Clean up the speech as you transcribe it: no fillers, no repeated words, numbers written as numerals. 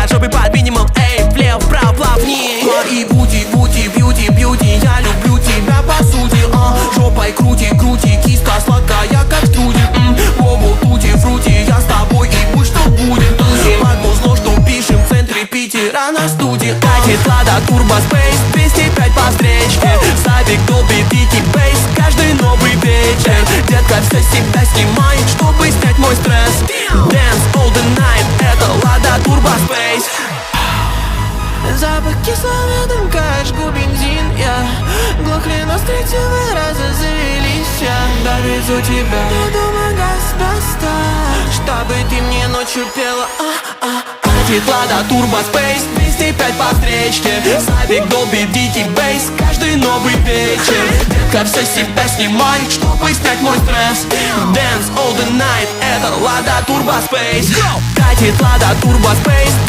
Под жопой под минимум, эй, влево, вправо, плавней. Твои бути, бути, бьюти, бьюти, я люблю тебя по сути. Жопой крути, крути, киска сладкая, как струди. Бобл, тути, фрути, я с тобой и будь что будет. Под музло, что пишем в центре Питера на студии. Катит Лада Turbo Space, 205 по встречке. Сабик долбит дикий бейс каждый новый вечер. Детка все себя снимает, чтобы снять мой стресс. Dance all the night, это Lada Turbo Space. Запах кислого дымка, жгу бензин, я глохли, но с третьего раза завелись. Я довезу тебя до дома Газпроста, чтобы ты мне ночью пела. Катит Lada Turbo Space, 205 по встречке. Сабик долбит дикий бейс каждый новый вечер. Детка все себя снимает, чтобы снять мой стресс. Dance all the night, это Lada Turbo Space. Катит Lada Turbo Space.